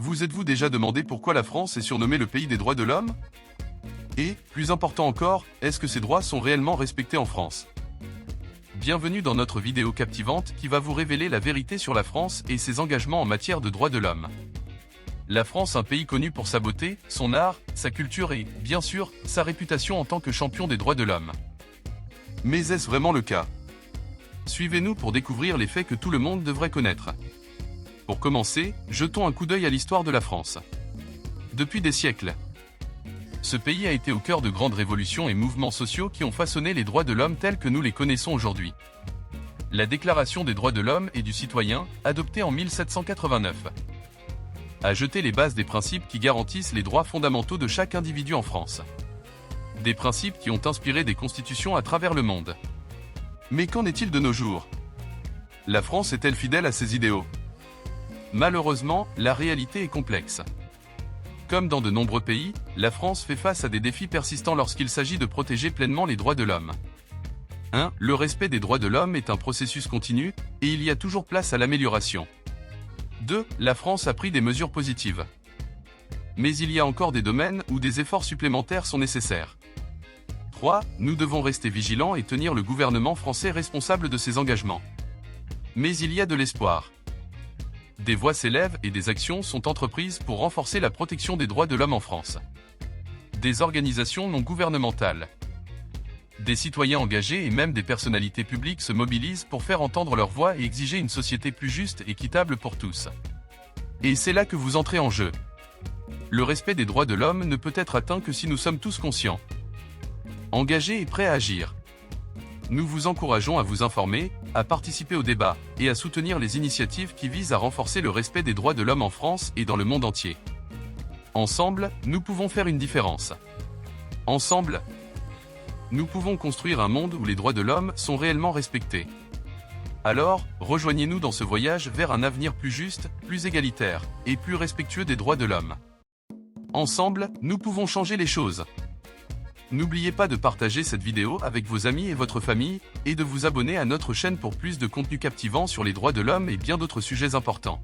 Vous êtes-vous déjà demandé pourquoi la France est surnommée le pays des droits de l'homme? Et, plus important encore, est-ce que ces droits sont réellement respectés en France? Bienvenue dans notre vidéo captivante qui va vous révéler la vérité sur la France et ses engagements en matière de droits de l'homme. La France, un pays connu pour sa beauté, son art, sa culture et, bien sûr, sa réputation en tant que champion des droits de l'homme. Mais est-ce vraiment le cas? Suivez-nous pour découvrir les faits que tout le monde devrait connaître. Pour commencer, jetons un coup d'œil à l'histoire de la France. Depuis des siècles, ce pays a été au cœur de grandes révolutions et mouvements sociaux qui ont façonné les droits de l'homme tels que nous les connaissons aujourd'hui. La Déclaration des droits de l'homme et du citoyen, adoptée en 1789, a jeté les bases des principes qui garantissent les droits fondamentaux de chaque individu en France. Des principes qui ont inspiré des constitutions à travers le monde. Mais qu'en est-il de nos jours? La France est-elle fidèle à ses idéaux? Malheureusement, la réalité est complexe. Comme dans de nombreux pays, la France fait face à des défis persistants lorsqu'il s'agit de protéger pleinement les droits de l'homme. 1. Le respect des droits de l'homme est un processus continu, et il y a toujours place à l'amélioration. 2. La France a pris des mesures positives. Mais il y a encore des domaines où des efforts supplémentaires sont nécessaires. 3. Nous devons rester vigilants et tenir le gouvernement français responsable de ses engagements. Mais il y a de l'espoir. Des voix s'élèvent et des actions sont entreprises pour renforcer la protection des droits de l'homme en France. Des organisations non gouvernementales, des citoyens engagés et même des personnalités publiques se mobilisent pour faire entendre leur voix et exiger une société plus juste et équitable pour tous. Et c'est là que vous entrez en jeu. Le respect des droits de l'homme ne peut être atteint que si nous sommes tous conscients, engagés et prêts à agir. Nous vous encourageons à vous informer, à participer au débat, et à soutenir les initiatives qui visent à renforcer le respect des droits de l'homme en France et dans le monde entier. Ensemble, nous pouvons faire une différence. Ensemble, nous pouvons construire un monde où les droits de l'homme sont réellement respectés. Alors, rejoignez-nous dans ce voyage vers un avenir plus juste, plus égalitaire, et plus respectueux des droits de l'homme. Ensemble, nous pouvons changer les choses. N'oubliez pas de partager cette vidéo avec vos amis et votre famille, et de vous abonner à notre chaîne pour plus de contenu captivant sur les droits de l'homme et bien d'autres sujets importants.